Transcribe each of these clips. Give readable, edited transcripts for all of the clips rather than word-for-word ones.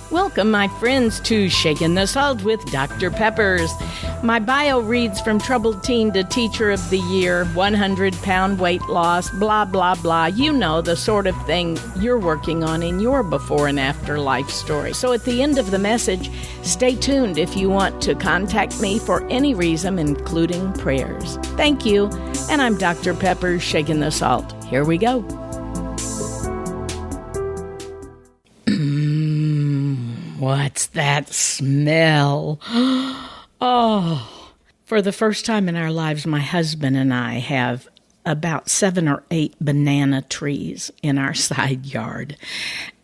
Welcome, my friends, to Shakin' the Salt with Dr. Peppers. My bio reads from troubled teen to teacher of the year, 100-pound weight loss, blah, blah, blah. You know, the sort of thing you're working on in your before and after life story. So at the end of the message, stay tuned if you want to contact me for any reason, including prayers. Thank you. And I'm Dr. Peppers, Shakin' the Salt. Here we go. What's that smell? Oh, for the first time in our lives, my husband and I have about 7 or 8 banana trees in our side yard.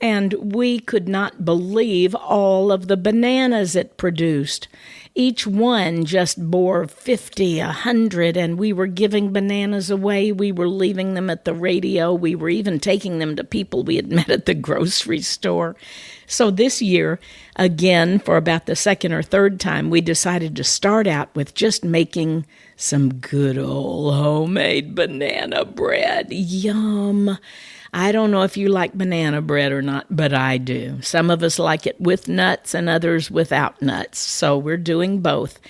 And we could not believe all of the bananas it produced. Each one just bore 50, 100, and we were giving bananas away. We were leaving them at the radio. We were even taking them to people we had met at the grocery store. So this year, again, for about the second or third time, we decided to start out with just making some good old homemade banana bread. Yum! I don't know if you like banana bread or not, but I do. Some of us like it with nuts and others without nuts, so we're doing both.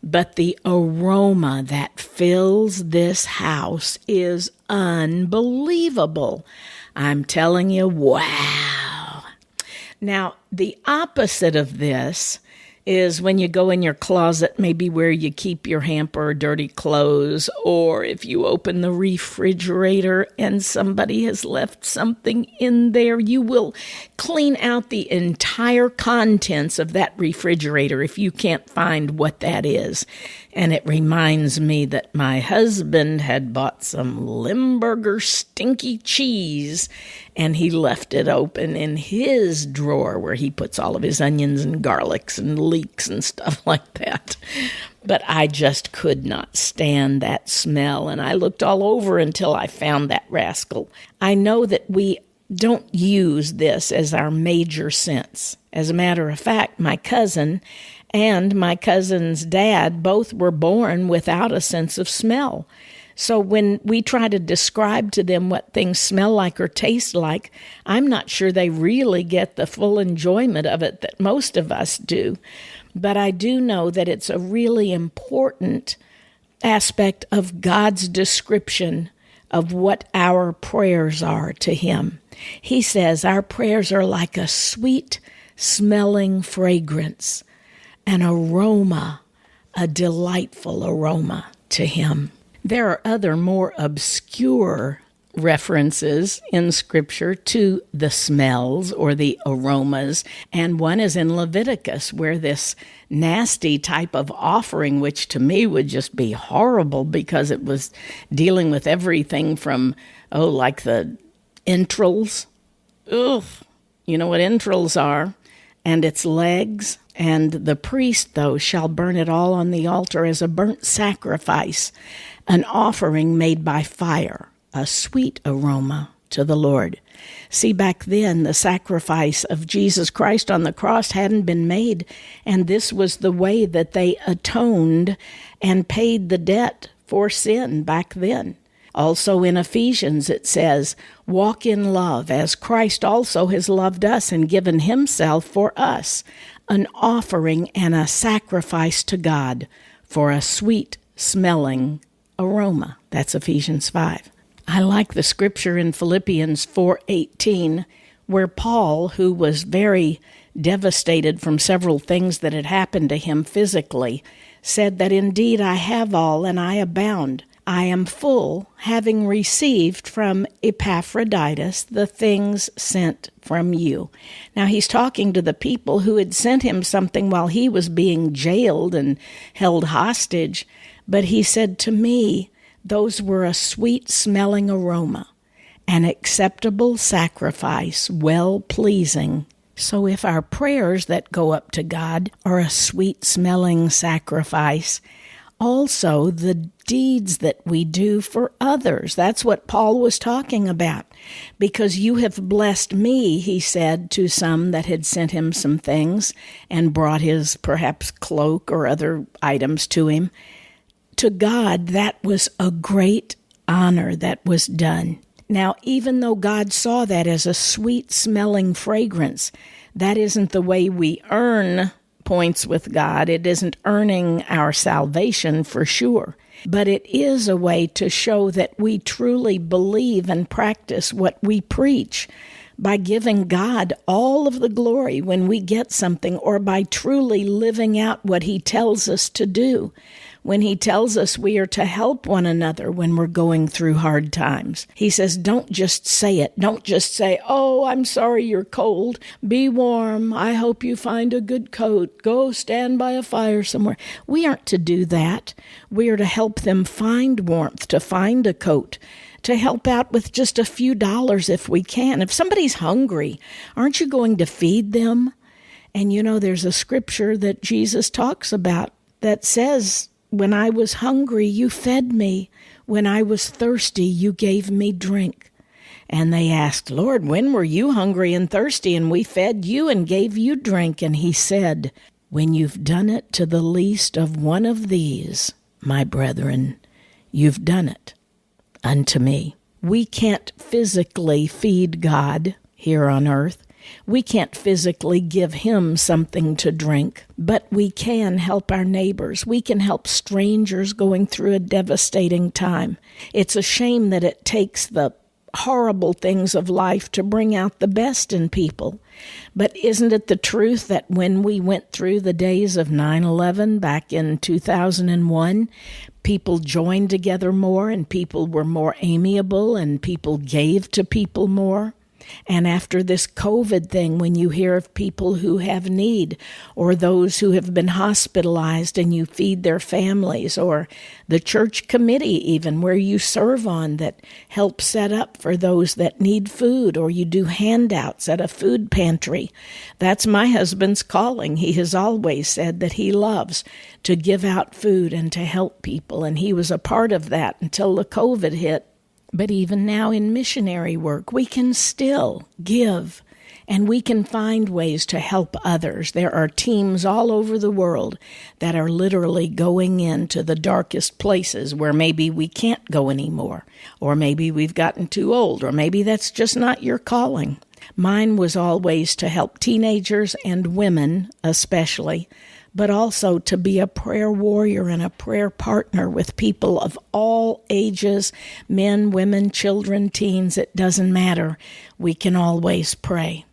But the aroma that fills this house is unbelievable. I'm telling you, wow. Now, the opposite of this is when you go in your closet, maybe where you keep your hamper or dirty clothes, or if you open the refrigerator and somebody has left something in there, you will clean out the entire contents of that refrigerator if you can't find what that is. And it reminds me that my husband had bought some Limburger stinky cheese, and he left it open in his drawer where he puts all of his onions and garlics and leeks and stuff like that. But I just could not stand that smell, and I looked all over until I found that rascal. I know that we don't use this as our major sense. As a matter of fact, my cousin and my cousin's dad both were born without a sense of smell. So when we try to describe to them what things smell like or taste like, I'm not sure they really get the full enjoyment of it that most of us do. But I do know that it's a really important aspect of God's description of what our prayers are to Him. He says our prayers are like a sweet-smelling fragrance, an aroma, a delightful aroma to Him. There are other more obscure references in Scripture to the smells or the aromas, and one is in Leviticus, where this nasty type of offering, which to me would just be horrible because it was dealing with everything from, like the entrails. Ugh, you know what entrails are, and its legs. And the priest, though, shall burn it all on the altar as a burnt sacrifice, an offering made by fire, a sweet aroma to the Lord. See, back then, the sacrifice of Jesus Christ on the cross hadn't been made, and this was the way that they atoned and paid the debt for sin back then. Also in Ephesians it says, walk in love as Christ also has loved us and given Himself for us, an offering and a sacrifice to God for a sweet-smelling aroma. That's Ephesians 5. I like the scripture in Philippians 4:18, where Paul, who was very devastated from several things that had happened to him physically, said that indeed I have all and I abound. I am full, having received from Epaphroditus the things sent from you. Now he's talking to the people who had sent him something while he was being jailed and held hostage, but he said to me, those were a sweet-smelling aroma, an acceptable sacrifice, well-pleasing. So if our prayers that go up to God are a sweet-smelling sacrifice, also the deeds that we do for others. That's what Paul was talking about. Because you have blessed me, he said to some that had sent him some things and brought his perhaps cloak or other items to him. To God, that was a great honor that was done. Now, even though God saw that as a sweet-smelling fragrance, that isn't the way we earn points with God. It isn't earning our salvation for sure. But it is a way to show that we truly believe and practice what we preach by giving God all of the glory when we get something, or by truly living out what He tells us to do. When He tells us we are to help one another when we're going through hard times. He says, don't just say it. Don't just say, oh, I'm sorry you're cold. Be warm. I hope you find a good coat. Go stand by a fire somewhere. We aren't to do that. We are to help them find warmth, to find a coat, to help out with just a few dollars if we can. If somebody's hungry, aren't you going to feed them? And there's a scripture that Jesus talks about that says, when I was hungry, you fed me. When I was thirsty, you gave me drink. And they asked, Lord, when were you hungry and thirsty and we fed you and gave you drink? And He said, when you've done it to the least of one of these, my brethren, you've done it unto me. We can't physically feed God here on earth. We can't physically give Him something to drink, but we can help our neighbors. We can help strangers going through a devastating time. It's a shame that it takes the horrible things of life to bring out the best in people. But isn't it the truth that when we went through the days of 9/11 back in 2001, people joined together more and people were more amiable and people gave to people more? And after this COVID thing, when you hear of people who have need, or those who have been hospitalized and you feed their families, or the church committee even where you serve on that helps set up for those that need food, or you do handouts at a food pantry. That's my husband's calling. He has always said that he loves to give out food and to help people, and he was a part of that until the COVID hit. But even now in missionary work, we can still give, and we can find ways to help others. There are teams all over the world that are literally going into the darkest places where maybe we can't go anymore, or maybe we've gotten too old, or maybe that's just not your calling. Mine was always to help teenagers and women especially, but also to be a prayer warrior and a prayer partner with people of all ages, men, women, children, teens, it doesn't matter. We can always pray.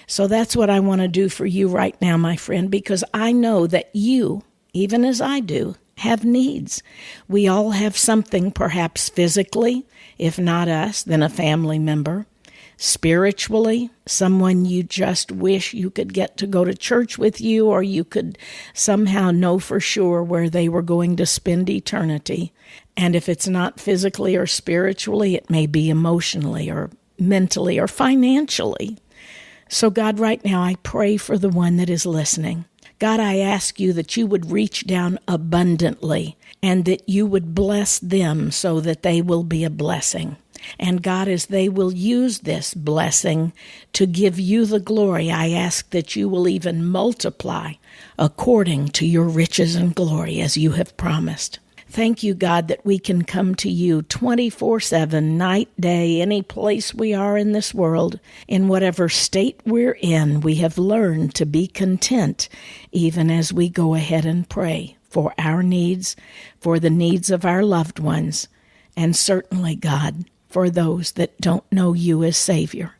So that's what I want to do for you right now, my friend, because I know that you, even as I do, have needs. We all have something, perhaps physically, if not us, then a family member. Spiritually, someone you just wish you could get to go to church with you, or you could somehow know for sure where they were going to spend eternity. And if it's not physically or spiritually, it may be emotionally or mentally or financially. So God, right now, I pray for the one that is listening. God, I ask you that you would reach down abundantly and that you would bless them so that they will be a blessing. And God, as they will use this blessing to give you the glory, I ask that you will even multiply according to your riches and glory as you have promised. Thank you, God, that we can come to you 24/7, night, day, any place we are in this world. In whatever state we're in, we have learned to be content, even as we go ahead and pray for our needs, for the needs of our loved ones, and certainly, God, for those that don't know you as Savior.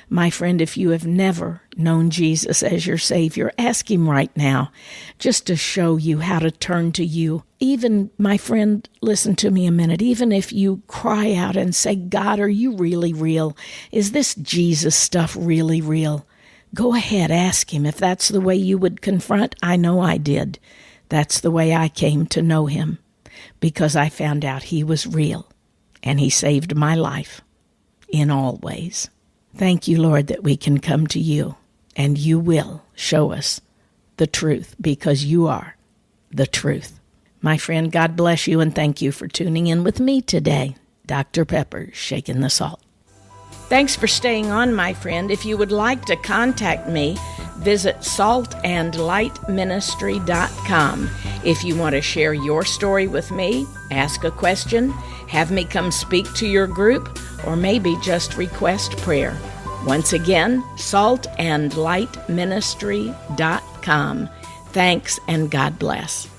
My friend, if you have never known Jesus as your Savior, ask Him right now just to show you how to turn to you. Even, my friend, listen to me a minute, even if you cry out and say, God, are you really real? Is this Jesus stuff really real? Go ahead, ask Him. If that's the way you would confront, I know I did. That's the way I came to know Him, because I found out He was real. And He saved my life in all ways. Thank you, Lord, that we can come to you, and you will show us the truth, because you are the truth. My friend, God bless you, and thank you for tuning in with me today. Dr. Pepper, shaking the salt. Thanks for staying on, my friend. If you would like to contact me, visit saltandlightministry.com. If you want to share your story with me, ask a question, have me come speak to your group, or maybe just request prayer. Once again, saltandlightministry.com. Thanks and God bless.